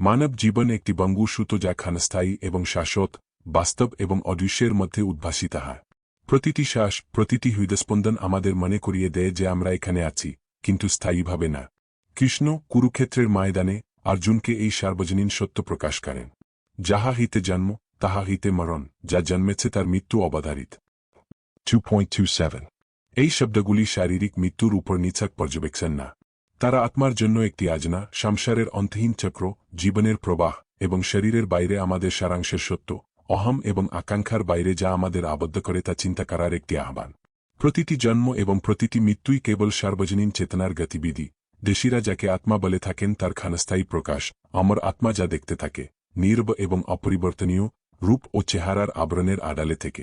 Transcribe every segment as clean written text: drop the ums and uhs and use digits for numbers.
মানব জীবন একটি বঙ্গুর সুতো যা ক্ষণস্থায়ী এবং শাশ্বত, বাস্তব এবং অদৃশ্যের মধ্যে উদ্ভাসিত হয়। প্রতিটি শ্বাস, প্রতিটি হৃদস্পন্দন আমাদের মনে করিয়ে দেয় যে আমরা এখানে আছি, কিন্তু স্থায়ীভাবে না। কৃষ্ণ কুরুক্ষেত্রের ময়দানে অর্জুনকে এই সার্বজনীন সত্য প্রকাশ করেন। যাহা হইতে জন্ম, তাহা হইতে মরণ, যা জন্মেছে তার মৃত্যু অবধারিত। 2.27 এই শব্দগুলি শারীরিক মৃত্যুর উপর নিছক পর্যবেক্ষণ না। তারা আত্মার জন্য একটি আজনা, সংসারের অন্তহীন চক্র, জীবনের প্রবাহ এবং শরীরের বাইরে আমাদের সারাংশের সত্য, অহম এবং আকাঙ্ক্ষার বাইরে যা আমাদের আবদ্ধ করে তা চিন্তা করার একটি আহ্বান। প্রতিটি জন্ম এবং প্রতিটি মৃত্যুই কেবল সার্বজনীন চেতনার গতিবিধি। দেশীরা যাকে আত্মা বলে থাকেন তার ক্ষণস্থায়ী প্রকাশ, অমর আত্মা যা দেখতে থাকে, নীরব এবং অপরিবর্তনীয়, রূপ ও চেহারার আবরণের আড়ালে থেকে।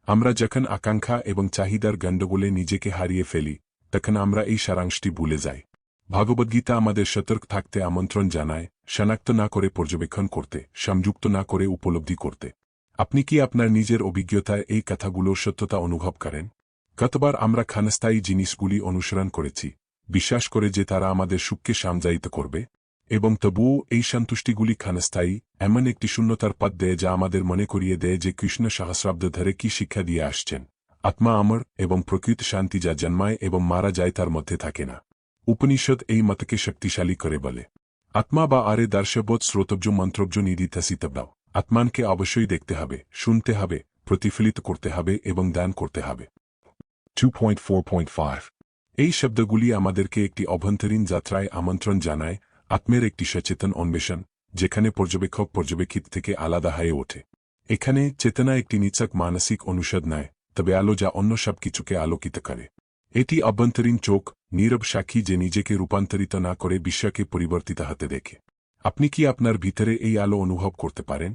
আমরা যখন আকাঙ্ক্ষা এবং চাহিদার গণ্ডগোলে নিজেকে হারিয়ে ফেলি, তখন আমরা এই সারাংশটি ভুলে যাই। ভগবদ্গীতা আমাদের সতর্ক থাকতে আমন্ত্রণ জানায়, শনাক্ত না করে পর্যবেক্ষণ করতে, সংযুক্ত না করে উপলব্ধি করতে। আপনি কি আপনার নিজের অভিজ্ঞতায় এই কথাগুলোর সত্যতা অনুভব করেন? কতবার আমরা ক্ষণস্থায়ী জিনিসগুলি অনুসরণ করেছি, বিশ্বাস করে যে তারা আমাদের সুখকে সামজায়িত করবে? এবং তবুও এই সন্তুষ্টিগুলি ক্ষণস্থায়ী, এমন একটি শূন্যতার পথ দেয় যা আমাদের মনে করিয়ে দেয় যে কৃষ্ণ সহস্রাব্দ ধরে কি শিক্ষা দিয়ে আসছেন। আত্মা অমর এবং প্রকৃত শান্তি যা জন্মায় এবং মারা যায় তার মধ্যে থাকে না। উপনিষদ এই মতকে শক্তিশালী করে বলে, আত্মা বা আরে দর্শবোধ শ্রোতব্য মন্ত্রব্য নিদিতাসিতব্য। আত্মানকে অবশ্যই দেখতে হবে, শুনতে হবে, প্রতিফলিত করতে হবে এবং দান করতে হবে। 2.4.5 এই শব্দগুলি আমাদেরকে একটি অভ্যন্তরীণ যাত্রায় আমন্ত্রণ জানায়, আত্মের একটি সচেতন অন্বেষণ, যেখানে পর্যবেক্ষক পর্যবেক্ষিত থেকে আলাদা হয়ে ওঠে। এখানে চেতনা একটি নিছক মানসিক অনুষদ নয়, তবে আলো যা অন্য সব কিছুকে আলোকিত করে। এটি অভ্যন্তরীণ চোখ, নীরব সাক্ষী যে নিজেকে রূপান্তরিত না করে বিশ্বকে পরিবর্তিত হতে দেখে। আপনি কি আপনার ভিতরে এই আলো অনুভব করতে পারেন?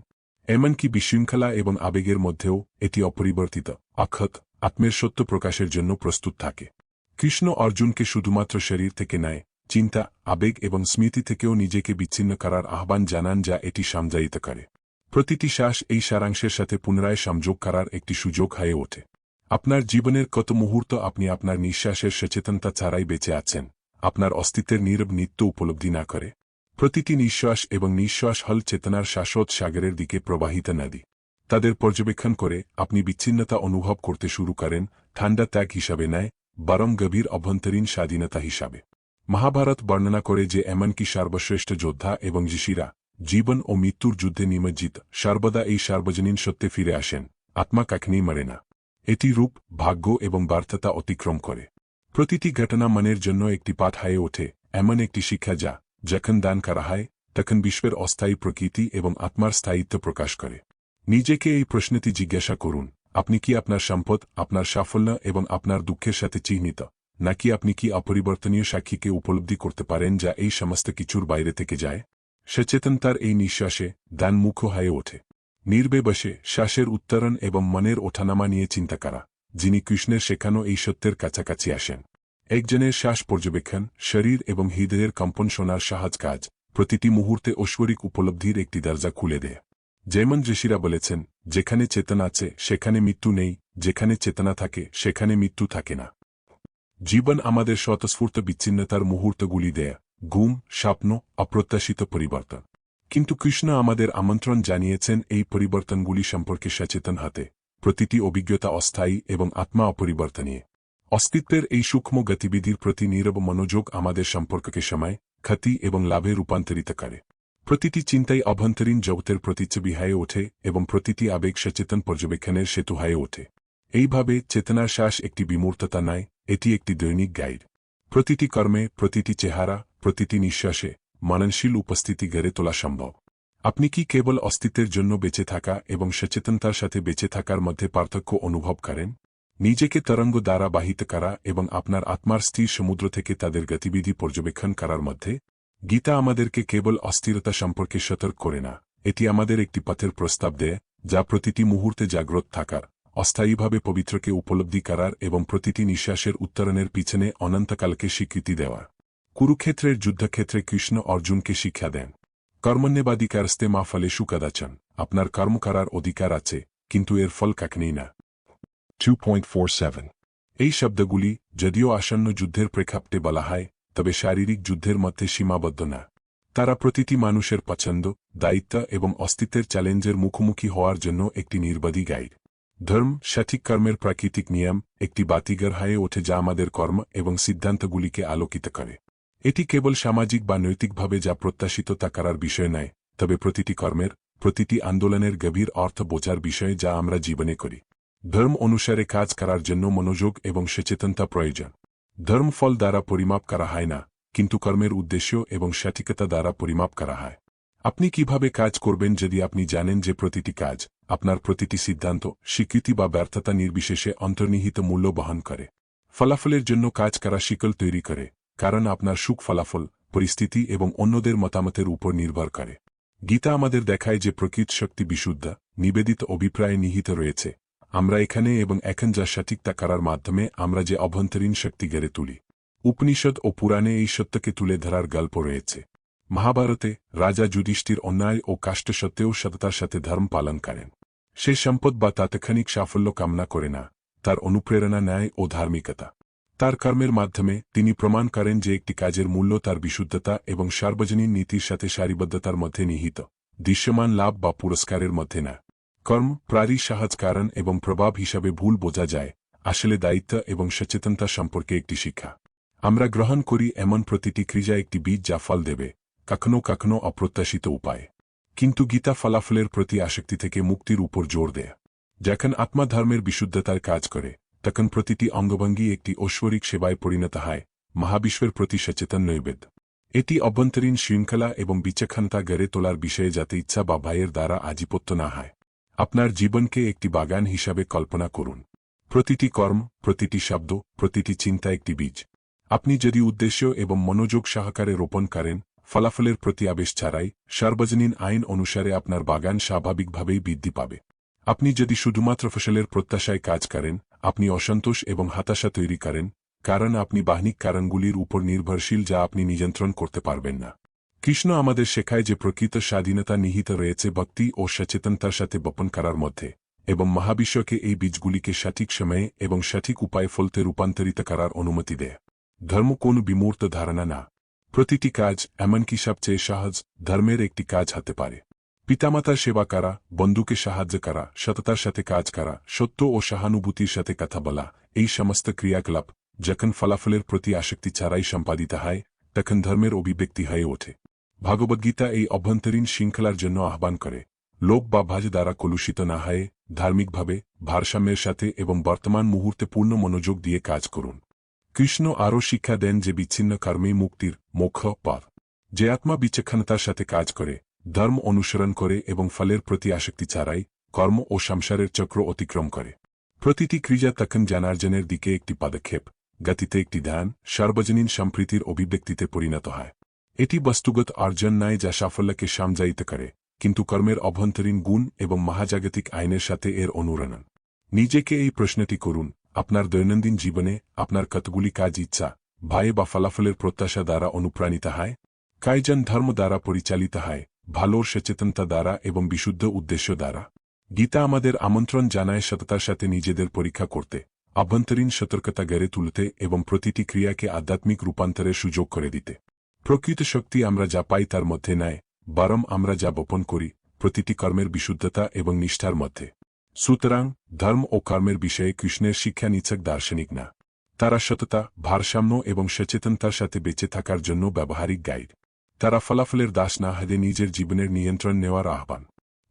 এমনকি বিশৃঙ্খলা এবং আবেগের মধ্যেও এটি অপরিবর্তিত, অক্ষত, আত্মের সত্য প্রকাশের জন্য প্রস্তুত থাকে। কৃষ্ণ অর্জুনকে শুধুমাত্র শরীর থেকে নয়, চিন্তা, আবেগ এবং স্মৃতি থেকেও নিজেকে বিচ্ছিন্ন করার আহ্বান জানান যা এটি সামজায়িত করে। প্রতিটি শ্বাস এই সারাংশের সাথে পুনরায় সংযোগ করার একটি সুযোগ হয়ে ওঠে। আপনার জীবনের কত মুহূর্ত আপনি আপনার নিঃশ্বাসের সচেতনতা ছাড়াই বেঁচে আছেন, আপনার অস্তিত্বের নীরব নিত্য উপলব্ধি না করে? প্রতিটি নিঃশ্বাস এবং নিঃশ্বাস হল চেতনার শাশ্বত সাগরের দিকে প্রবাহিত নদী। তাদের পর্যবেক্ষণ করে আপনি বিচ্ছিন্নতা অনুভব করতে শুরু করেন, ঠান্ডা ত্যাগ হিসাবে নয়, বরং গভীর অভ্যন্তরীণ স্বাধীনতা হিসাবে। মহাভারত বর্ণনা করে যে এমনকি সর্বশ্রেষ্ঠ যোদ্ধা এবং ঋষিরা জীবন ও মৃত্যুর যুদ্ধে নিমজ্জিত সর্বদা এই সার্বজনীন সত্যে ফিরে আসেন, আত্মা কখনই মরে না। এটি রূপ, ভাগ্য এবং বার্তা অতিক্রম করে। প্রতিটি ঘটনা মনের জন্য একটি পাঠ হয়ে ওঠে, এমন একটি শিক্ষা যা, যখন দান করা হয়, তখন বিশ্বের অস্থায়ী প্রকৃতি এবং আত্মার স্থায়িত্ব প্রকাশ করে। নিজেকে এই প্রশ্নটি জিজ্ঞাসা করুন, আপনি কি আপনার সম্পদ, আপনার সাফল্য এবং আপনার দুঃখের সাথে চিহ্নিত, নাকি আপনি কি অপরিবর্তনীয় সাক্ষীকে উপলব্ধি করতে পারেন যা এই সমস্ত কিছুর বাইরে থেকে যায়? সচেতনতার এই নিঃশ্বাসে দান মুখ্য হয়ে ওঠে। নীরবে বসে শ্বাসের উত্তরণ এবং মনের ওঠানামা নিয়ে চিন্তা করা, যিনি কৃষ্ণের শেখানো এই সত্যের কাছাকাছি আসেন। একজনের শ্বাস পর্যবেক্ষণ, শরীর এবং হৃদয়ের কম্পন শোনার সহজ কাজ, প্রতিটি মুহূর্তে ঐশ্বরিক উপলব্ধির একটি দরজা খুলে দেয়। যেমন ঋষিরা বলেছেন, যেখানে চেতনা আছে সেখানে মৃত্যু নেই, যেখানে চেতনা থাকে সেখানে মৃত্যু থাকে না। জীবন আমাদের স্বতঃস্ফূর্ত বিচ্ছিন্নতার মুহূর্তগুলি দেয়, ঘুম, স্বপ্ন, অপ্রত্যাশিত পরিবর্তন। কিন্তু কৃষ্ণ আমাদের আমন্ত্রণ জানিয়েছেন এই পরিবর্তনগুলি সম্পর্কে সচেতন হতে। প্রতিটি অভিজ্ঞতা অস্থায়ী এবং আত্মা অপরিবর্তনীয়। অস্তিত্বের এই সূক্ষ্ম গতিবিধির প্রতি নীরব মনোযোগ আমাদের সম্পর্ককে সময়, ক্ষতি এবং লাভে রূপান্তরিত করে। প্রতিটি চিন্তাই অভ্যন্তরীণ জগতের প্রতিচ্ছবি হয়ে ওঠে এবং প্রতিটি আবেগ সচেতন পর্যবেক্ষণের সেতু হয়ে ওঠে। এইভাবে চেতনার শ্বাস একটি বিমূর্ততা নয়, এটি একটি দৈনিক গাইড। প্রতিটি কর্মে, প্রতিটি চেহারা, প্রতিটি নিঃশ্বাসে মননশীল উপস্থিতি গড়ে তোলা সম্ভব। আপনি কি কেবল অস্তিত্বের জন্য বেঁচে থাকা এবং সচেতনতার সাথে বেঁচে থাকার মধ্যে পার্থক্য অনুভব করেন? নিজেকে তরঙ্গ দ্বারা বাহিত করা এবং আপনার আত্মার স্থির সমুদ্র থেকে তাদের গতিবিধি পর্যবেক্ষণ করার মধ্যে? গীতা আমাদেরকে কেবল অস্থিরতা সম্পর্কে সতর্ক করে না, এটি আমাদের একটি পথের প্রস্তাব দেয়, যা প্রতিটি মুহূর্তে জাগ্রত থাকার, অস্থায়ীভাবে পবিত্রকে উপলব্ধি করার এবং প্রতিটি নিঃশ্বাসের উত্তরণের পিছনে অনন্তকালকে স্বীকৃতি দেওয়া। কুরুক্ষেত্রের যুদ্ধক্ষেত্রে কৃষ্ণ অর্জুনকে শিক্ষা দেন, কর্মণ্যেবাধিকারস্তে মা ফলেষু কদাচন। আপনার কর্ম করার অধিকার আছে, কিন্তু এর ফল কখনই না। 2.47 এই শব্দগুলি যদিও আসন্ন যুদ্ধের প্রেক্ষাপটে বলা হয়, তবে শারীরিক যুদ্ধের মধ্যে সীমাবদ্ধ না। তারা প্রতিটি মানুষের পছন্দ, দায়িত্ব এবং অস্তিত্বের চ্যালেঞ্জের মুখোমুখি হওয়ার জন্য একটি নির্বাদী গাইড। ধর্ম, সঠিক কর্মের প্রাকৃতিক নিয়ম, একটি বাতিঘর হয়ে ওঠে যা আমাদের কর্ম এবং সিদ্ধান্তগুলিকে আলোকিত করে। এটি কেবল সামাজিক বা নৈতিকভাবে যা প্রত্যাশিত তা করার বিষয় নয়, তবে প্রতিটি কর্মের, প্রতিটি আন্দোলনের গভীর অর্থ বোঝার বিষয় যা আমরা জীবনে করি। ধর্ম অনুসারে কাজ করার জন্য মনোযোগ এবং সচেতনতা প্রয়োজন। ধর্ম ফল দ্বারা পরিমাপ করা হয় না, কিন্তু কর্মের উদ্দেশ্য এবং সঠিকতা দ্বারা পরিমাপ করা হয়। আপনি কিভাবে কাজ করবেন যদি আপনি জানেন যে প্রতিটি কাজ, আপনার প্রতিটি সিদ্ধান্ত, স্বীকৃতি বা ব্যর্থতা নির্বিশেষে অন্তর্নিহিত মূল্য বহন করে। ফলাফলের জন্য কাজ করা শিকল তৈরি করে, কারণ আপনার সুখ ফলাফল, পরিস্থিতি এবং অন্যদের মতামতের উপর নির্ভর করে। গীতা আমাদের দেখায় যে প্রকৃত শক্তি বিশুদ্ধ, নিবেদিত অভিপ্রায়ে নিহিত রয়েছে। আমরা এখানে এবং এখন যা সঠিক তা করার মাধ্যমে আমরা যে অভ্যন্তরীণ শক্তি গড়ে তুলি। উপনিষদ ও পুরাণে এই সত্যকে তুলে ধরার গল্প রয়েছে। মহাভারতে রাজা যুধিষ্ঠির অন্যায় ও কাষ্ট সত্ত্বেও সততার সাথে ধর্ম পালন করেন। সে সম্পদ বা তাৎক্ষণিক সাফল্য কামনা করে না, তার অনুপ্রেরণা ন্যায় ও ধার্মিকতা। তার কর্মের মাধ্যমে তিনি প্রমাণ করেন যে একটি কাজের মূল্য তার বিশুদ্ধতা এবং সার্বজনীন নীতির সাথে সারিবদ্ধতার মধ্যে নিহিত, দৃশ্যমান লাভ বা পুরস্কারের মধ্যে না। কর্ম, প্রায়ই সহজ কারণ এবং প্রভাব হিসাবে ভুল বোঝা যায়, আসলে দায়িত্ব এবং সচেতনতা সম্পর্কে একটি শিক্ষা। আমরা গ্রহণ করি এমন প্রতিটি ক্রিয়া একটি বীজ যা ফল দেবে, কখনো কখনো অপ্রত্যাশিত উপায়ে। কিন্তু গীতা ফলাফলের প্রতি আসক্তি থেকে মুক্তির উপর জোর দেয়। যখন আত্মা ধর্মের বিশুদ্ধতার কাজ করে, তখন প্রতিটি অঙ্গভঙ্গি একটি ঐশ্বরিক সেবায় পরিণত হয়, মহাবিশ্বের প্রতি সচেতন নৈবেদ্য। এটি অভ্যন্তরীণ শৃঙ্খলা এবং বিচক্ষণতা গড়ে তোলার বিষয়ে যাতে ইচ্ছা বা ভয়ের দ্বারা আধিপত্য না হয়। আপনার জীবনকে একটি বাগান হিসাবে কল্পনা করুন। প্রতিটি কর্ম, প্রতিটি শব্দ, প্রতিটি চিন্তা একটি বীজ। আপনি যদি উদ্দেশ্য এবং মনোযোগ সহকারে রোপণ করেন, ফলাফলের প্রতি আবেশ ছাড়াই, সার্বজনীন আইন অনুসারে আপনার বাগান স্বাভাবিকভাবেই বৃদ্ধি পাবে। আপনি যদি শুধুমাত্র ফসলের প্রত্যাশায় কাজ করেন, আপনি অসন্তোষ এবং হতাশা তৈরি করেন, কারণ আপনি বাহ্যিক কারণগুলির উপর নির্ভরশীল যা আপনি নিয়ন্ত্রণ করতে পারবেন না। কৃষ্ণ আমাদের শেখায় যে প্রকৃত স্বাধীনতা নিহিত রয়েছে ভক্তি ও সচেতনতার সাথে বপন করার মধ্যে, এবং মহাবিশ্বকে এই বীজগুলিকে সঠিক সময়ে এবং সঠিক উপায়ে ফলতে রূপান্তরিত করার অনুমতি দেয়। ধর্ম কোনো বিমূর্ত ধারণা না। প্রতিটি কাজ, এমনকি সবচেয়ে সহজ, ধর্মের একটি কাজ হতে পারে। পিতামাতার সেবা করা, বন্ধুকে সাহায্য করা, সততার সাথে কাজ করা, সত্য ও সহানুভূতির সাথে কথা বলা, এই সমস্ত ক্রিয়াকলাপ যখন ফলাফলের প্রতি আসক্তি ছাড়াই সম্পাদিত হয়, তখন ধর্মের অভিব্যক্তি হয়ে ওঠে। ভগবদ্গীতা এই অভ্যন্তরীণ শৃঙ্খলার জন্য আহ্বান করে। লোভ বা ভাজ দ্বারা কলুষিত না হয়ে, ধার্মিকভাবে, ভারসাম্যের সাথে এবং বর্তমান মুহূর্তে পূর্ণ মনোযোগ দিয়ে কাজ করুন। কৃষ্ণ আরও শিক্ষা দেন যে বিচ্ছিন্ন কর্মেই মুক্তির মোক্ষ পথ। যে আত্মা বিচক্ষণতার সাথে কাজ করে, ধর্ম অনুসরণ করে এবং ফলের প্রতি আসক্তি ছাড়াই, কর্ম ও সংসারের চক্র অতিক্রম করে। প্রতিটি ক্রিয়া তখন জ্ঞানার্জনের দিকে একটি পদক্ষেপ, গতিতে একটি ধ্যান, সার্বজনীন সম্প্রীতির অভিব্যক্তিতে পরিণত হয়। এটি বস্তুগত অর্জন নয় যা সাফল্যকে সামঞ্জস্য করে, কিন্তু কর্মের অভ্যন্তরীণ গুণ এবং মহাজাগতিক আইনের সাথে এর অনুরণন। নিজেকে এই প্রশ্নটি করুন, আপনার দৈনন্দিন জীবনে আপনার কতগুলি কাজ ইচ্ছা, ভয় বা ফলাফলের প্রত্যাশা দ্বারা অনুপ্রাণিত হয়? কয়জন ধর্ম দ্বারা পরিচালিত হয়, ভালোর সচেতনতা দ্বারা এবং বিশুদ্ধ উদ্দেশ্য দ্বারা? গীতা আমাদের আমন্ত্রণ জানায় সততার সাথে নিজেদের পরীক্ষা করতে, অভ্যন্তরীণ সতর্কতা গড়ে তুলতে এবং প্রতিটি ক্রিয়াকে আধ্যাত্মিক রূপান্তরের সুযোগ করে দিতে। প্রকৃত শক্তি আমরা যা পাই তার মধ্যে নয়, বরং আমরা যা বপন করি, প্রতিটি কর্মের বিশুদ্ধতা এবং নিষ্ঠার মধ্যে। সুতরাং, ধর্ম ও কর্মের বিষয়ে কৃষ্ণের শিক্ষা নিছক দার্শনিক না। তারা সততা, ভারসাম্য এবং সচেতনতার সাথে বেঁচে থাকার জন্য ব্যবহারিক গাইড। তারা ফলাফলের দাস না হয়ে নিজের জীবনের নিয়ন্ত্রণ নেওয়ার আহ্বান।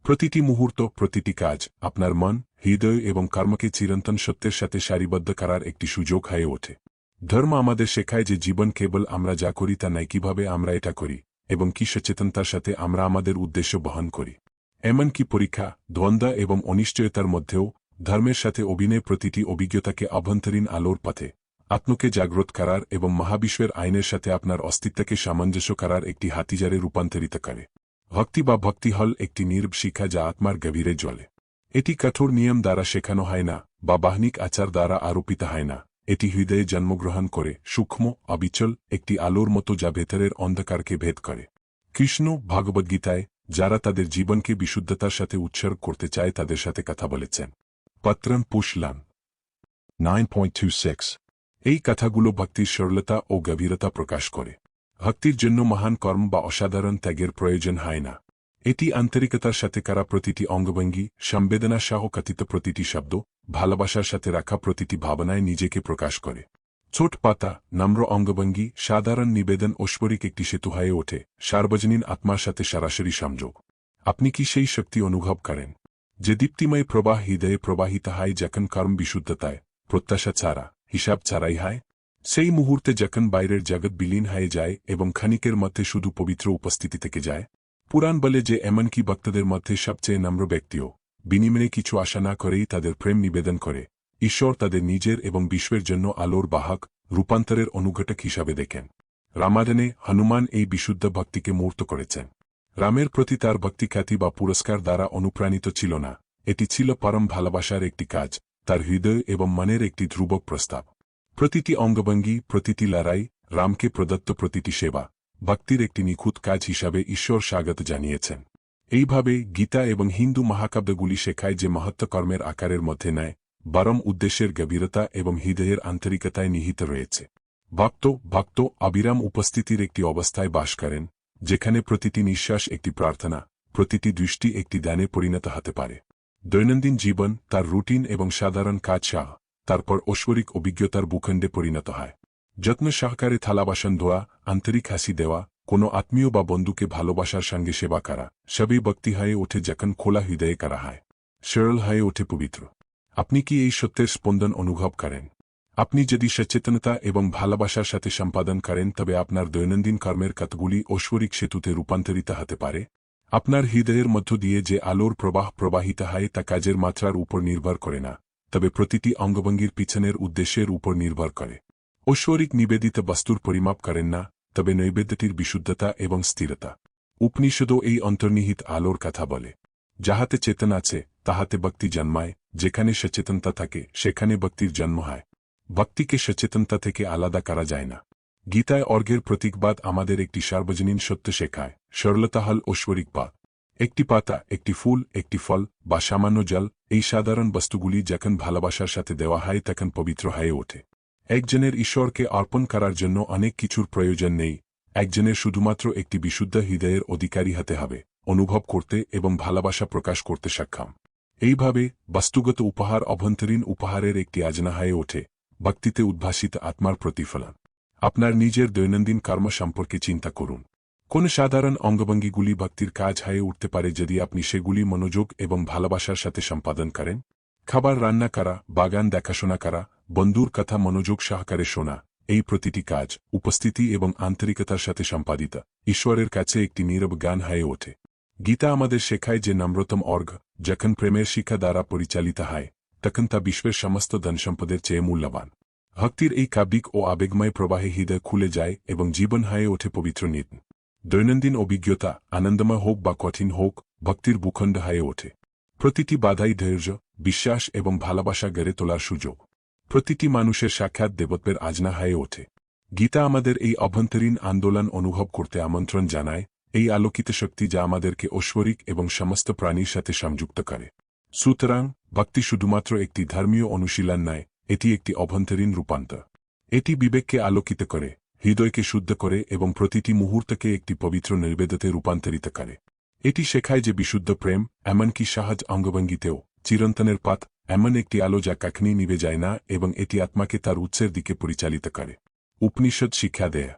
প্রতিটি মুহূর্ত, প্রতিটি কাজ, আপনার মন, হৃদয় এবং কর্মকে চিরন্তন সত্যের সাথে সারিবদ্ধ করার একটি সুযোগ হয়ে ওঠে। ধর্ম আমাদের শেখায় যে জীবন কেবল আমরা যা করি তা নয়, কিভাবে আমরা এটা করি এবং কি সচেতনতার সাথে আমরা আমাদের উদ্দেশ্য বহন করি। এমনকি পরীক্ষা, দ্বন্দ্ব এবং অনিশ্চয়তার মধ্যেও ধর্মের সাথে অভিনয় প্রতিটি অভিজ্ঞতাকে অভ্যন্তরীণ আলোর পথে, আত্মকে জাগ্রত করার এবং মহাবিশ্বের আইনের সাথে আপনার অস্তিত্বকে সামঞ্জস্য করার একটি হাতিয়ারে রূপান্তরিত করে। ভক্তি বা ভক্তি হল একটি নীরব শিক্ষা যা আত্মার গভীরে জ্বলে। এটি কঠোর নিয়ম দ্বারা শেখানো হয় না বা বাহ্যিক আচার দ্বারা আরোপিত হয় না। এটি হৃদয়ে জন্মগ্রহণ করে, সূক্ষ্ম, অবিচল, একটি আলোর মতো যা ভেতরের অন্ধকারকে ভেদ করে। কৃষ্ণ ভগবদ্গীতায় যারা তাদের জীবনকে বিশুদ্ধতার সাথে উৎসর্গ করতে চায় তাদের সাথে কথা বলেছেন। পত্রম পুষ্লান 9.26 এই কথাগুলো ভক্তির সরলতা ও গভীরতা প্রকাশ করে। ভক্তির জন্য মহান কর্ম বা অসাধারণ ত্যাগের প্রয়োজন হয় না। এটি আন্তরিকতার সাথে করা প্রতিটি অঙ্গভঙ্গি, সংবেদনা সহ কথিত প্রতিটি শব্দ, ভালোবাসার সাথে রাখা প্রতিটি ভাবনায় নিজেকে প্রকাশ করে। ছোট পাতা, নম্র অঙ্গভঙ্গি, সাধারণ নিবেদন ঐশ্বরিক একটি সেতু হয়ে ওঠে, সার্বজনীন আত্মার সাথে সরাসরি সংযোগ। আপনি কি সেই শক্তি অনুভব করেন যে দীপ্তিময় প্রবাহ হৃদয়ে প্রবাহিত হয় যখন কর্ম বিশুদ্ধতায়, প্রত্যাশা ছাড়া, হিসাব ছাড়াই হয়? সেই মুহূর্তে যখন বাইরের জগৎ বিলীন হয়ে যায় এবং ক্ষণিকের মধ্যে শুধু পবিত্র উপস্থিতি থেকে যায়? পুরাণ বলে যে এমনকি ভক্তদের মধ্যে সবচেয়ে নম্র ব্যক্তিও বিনিময়ে কিছু আশা না করেই তাদের প্রেম নিবেদন করে। ঈশ্বর তাদের নিজের এবং বিশ্বের জন্য আলোর বাহক, রূপান্তরের অনুঘটক হিসাবে দেখেন। রামায়ণে হনুমান এই বিশুদ্ধ ভক্তিকে মূর্ত করেছেন। রামের প্রতি তার ভক্তি খ্যাতি বা পুরস্কার দ্বারা অনুপ্রাণিত ছিল না, এটি ছিল পরম ভালোবাসার একটি কাজ, তার হৃদয় এবং মনের একটি ধ্রুবক প্রস্তাব। প্রতিটি অঙ্গভঙ্গি, প্রতিটি লড়াই, রামকে প্রদত্ত প্রতিটি সেবা, ভক্তির একটি নিখুঁত কাজ হিসাবে ঈশ্বর স্বাগত জানিয়েছেন। এইভাবে গীতা এবং হিন্দু মহাকাব্যগুলি শেখায় যে মহত্ব কর্মের আকারের মধ্যে নেয়, বরং উদ্দেশ্যের গভীরতা এবং হৃদয়ের আন্তরিকতায় নিহিত রয়েছে। ভক্ত অবিরাম উপস্থিতির একটি অবস্থায় বাস করেন, যেখানে প্রতিটি নিঃশ্বাস একটি প্রার্থনা, প্রতিটি দৃষ্টি একটি দানে পরিণত হতে পারে। দৈনন্দিন জীবন, তার রুটিন এবং সাধারণ কাজ সহ, তারপর ঐশ্বরিক অভিজ্ঞতার ভূখণ্ডে পরিণত হয়। যত্ন সহকারে থালা বাসন ধোয়া, আন্তরিক হাসি দেওয়া, কোনো আত্মীয় বা বন্ধুকে ভালোবাসার সঙ্গে সেবা করা, সবই ভক্তি হয়ে ওঠে যখন খোলা হৃদয়ে করা হয়। সরল হয়ে ওঠে পবিত্র। আপনি কি এই সত্যের স্পন্দন অনুভব করেন? আপনি যদি সচেতনতা এবং ভালোবাসার সাথে সম্পাদন করেন তবে আপনার দৈনন্দিন কর্মের কাজগুলি ঐশ্বরিক সেতুতে রূপান্তরিত হতে পারে। আপনার হৃদয়ের মধ্য দিয়ে যে আলোর প্রবাহ প্রবাহিত হয় তা কাজের মাত্রার উপর নির্ভর করে না, তবে প্রতিটি অঙ্গভঙ্গির পিছনের উদ্দেশ্যের উপর নির্ভর করে। ঐশ্বরিক নিবেদিত বস্তুর পরিমাপ করেন না, তবে নৈবেদ্যটির বিশুদ্ধতা এবং স্থিরতা। উপনিষদও এই অন্তর্নিহিত আলোর কথা বলে। যাহাতে চেতন আছে তাহাতে ভক্তি জন্মায়, যেখানে সচেতনতা থাকে সেখানে ভক্তির জন্ম হয়। ভক্তিকে সচেতনতা থেকে আলাদা করা যায় না। গীতায় অর্ঘ্যের প্রতীকবাদ আমাদের একটি সার্বজনীন সত্য শেখায়, সরলতা হল ঐশ্বরিক বাদ। একটি পাতা, একটি ফুল, একটি ফল বা সামান্য জল, এই সাধারণ বস্তুগুলি যখন ভালোবাসার সাথে দেওয়া হয় তখন পবিত্র হয়ে ওঠে। একজনের ঈশ্বরকে অর্পণ করার জন্য অনেক কিছুর প্রয়োজন নেই, একজনের শুধুমাত্র একটি বিশুদ্ধ হৃদয়ের অধিকারী হতে হবে, অনুভব করতে এবং ভালোবাসা প্রকাশ করতে সক্ষম। এইভাবে বস্তুগত উপহার অভ্যন্তরীণ উপহারের একটি আজনা হয়ে ওঠে, ভক্তিতে উদ্ভাসিত আত্মার প্রতিফলন। আপনার নিজের দৈনন্দিন কর্ম সম্পর্কে চিন্তা করুন। কোন সাধারণ অঙ্গভঙ্গিগুলি ভক্তির কাজ হয়ে উঠতে পারে যদি আপনি সেগুলি মনোযোগ এবং ভালোবাসার সাথে সম্পাদন করেন? খাবার রান্না করা, বাগান দেখাশোনা করা, বন্ধুর কথা মনোযোগ সহকারে শোনা, এই প্রতিটি কাজ উপস্থিতি এবং আন্তরিকতার সাথে সম্পাদিত ঈশ্বরের কাছে একটি নীরব গান হয়ে ওঠে। গীতা আমাদের শেখায় যে নম্রতম অর্ঘ্য যখন প্রেমের শিক্ষা দ্বারা পরিচালিত হয় তখন তা বিশ্বের সমস্ত ধনসম্পদের চেয়ে মূল্যবান। ভক্তির এই কাব্যিক ও আবেগময় প্রবাহে হৃদয় খুলে যায় এবং জীবন হয়ে ওঠে পবিত্র নিত। দৈনন্দিন অভিজ্ঞতা, আনন্দময় হোক বা কঠিন হোক, ভক্তির ভূখণ্ড হয়ে ওঠে। প্রতিটি বাধাই ধৈর্য, বিশ্বাস এবং ভালোবাসা গড়ে তোলার সুযোগ। প্রতিটি মানুষের সাক্ষাৎ দেবত্বের আজনা হয়ে ওঠে। গীতা আমাদের এই অভ্যন্তরীণ আন্দোলন অনুভব করতে আমন্ত্রণ জানায়, এই আলোকিত শক্তি যা আমাদেরকে ঐশ্বরিক এবং সমস্ত প্রাণীর সাথে সংযুক্ত করে। সুতরাং ভক্তি শুধুমাত্র একটি ধর্মীয় অনুশীলন নয়, এটি একটি অভ্যন্তরীণ রূপান্তর। এটি বিবেককে আলোকিত করে, হৃদয়কে শুদ্ধ করে এবং প্রতিটি মুহূর্তকে একটি পবিত্র নৈবেদ্যতে রূপান্তরিত করে। এটি শেখায় যে বিশুদ্ধ প্রেম, এমনকি সহজ অঙ্গভঙ্গিতেও চিরন্তনের পথ, এমন একটি আলো যা কখনই নিভে যায় না এবং এটি আত্মাকে তার উৎসের দিকে পরিচালিত করে। উপনিষদ শিক্ষা দেয়,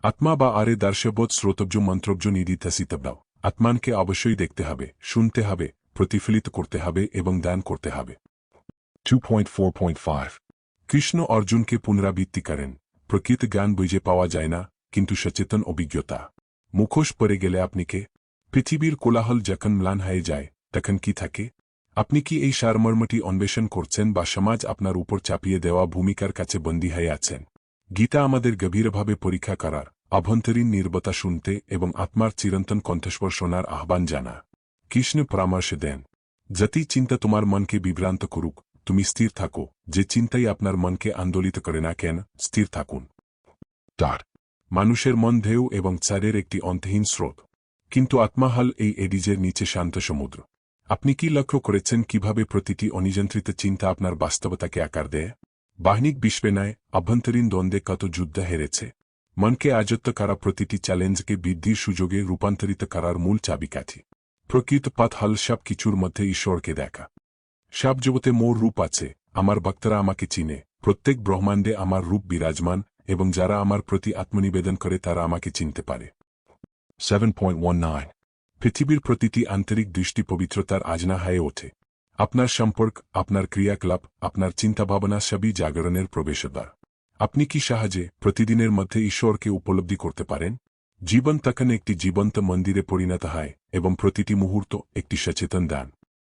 আত্মা বা আরে দর্শবোধ শ্রোতব্য মন্ত্রব্য নিদিধ্যাসিতব্যাও। আত্মানকে অবশ্যই দেখতে হবে, শুনতে হবে, প্রতিফলিত করতে হবে এবং দান করতে হবে। 2.4.5 কৃষ্ণ অর্জুনকে পুনরাবৃত্তি করেন, প্রকৃত জ্ঞান বুঝে পাওয়া যায় না, কিন্তু সচেতন অভিজ্ঞতা। মুখোশ পরে গেলে আপনি কে? পৃথিবীর কোলাহল যখন ম্লান হয়ে যায় তখন কি থাকে? আপনি কি এই সারমর্মটি অন্বেষণ করছেন বা সমাজ আপনার উপর চাপিয়ে দেওয়া ভূমিকার কাছে বন্দী হয়ে আছেন? গীতা আমাদের গভীরভাবে পরীক্ষা করার, অভ্যন্তরীণ নির্বতা শুনতে এবং আত্মার চিরন্তন কণ্ঠস্বর শোনার আহ্বান জানা। কৃষ্ণ পরামর্শ দেন, যতই চিন্তা তোমার মনকে বিভ্রান্ত করুক, তুমি স্থির থাকো, যে চিন্তাই আপনার মনকে আন্দোলিত করে না কেন, স্থির থাকুন। মানুষের মন ঢেউ এবং চারের একটি অন্তহীন স্রোত, কিন্তু আত্মা হল এই এডিজের নিচে শান্ত সমুদ্র। আপনি কি লক্ষ্য করেছেন কিভাবে প্রতিটি অনিযন্ত্রিত চিন্তা আপনার বাস্তবতাকে আকার দেয়? বাহ্যিক বিশ্বে নয়, অভ্যন্তরীণ দ্বন্দ্বে কত যুদ্ধ হেরেছে। মনকে আয়ত্ত করা প্রতিটি চ্যালেঞ্জকে বৃদ্ধির সুযোগে রূপান্তরিত করার মূল চাবিকাঠি। প্রকৃত পথ হল সব কিছুর মধ্যে ঈশ্বরকে দেখা। সব জগতে মোর রূপ আছে, আমার ভক্তরা আমাকে চিনে, প্রত্যেক ব্রহ্মাণ্ডে আমার রূপ বিরাজমান, এবং যারা আমার প্রতি আত্মনিবেদন করে তারা আমাকে চিনতে পারে। 7.19 পৃথিবীর প্রতিটি আন্তরিক দৃষ্টি পবিত্রতার আজনা হয়ে ওঠে। আপনার সম্পর্ক, আপনার ক্রিয়াকলাপ, আপনার চিন্তাভাবনা সবই জাগরণের প্রবেশদ্বার। আপনি কি সহজে প্রতিদিনের মধ্যে ঈশ্বরকে উপলব্ধি করতে পারেন? জীবন তখন একটি জীবন্ত মন্দিরে পরিণত হয় এবং প্রতিটি মুহূর্ত একটি সচেতন দান।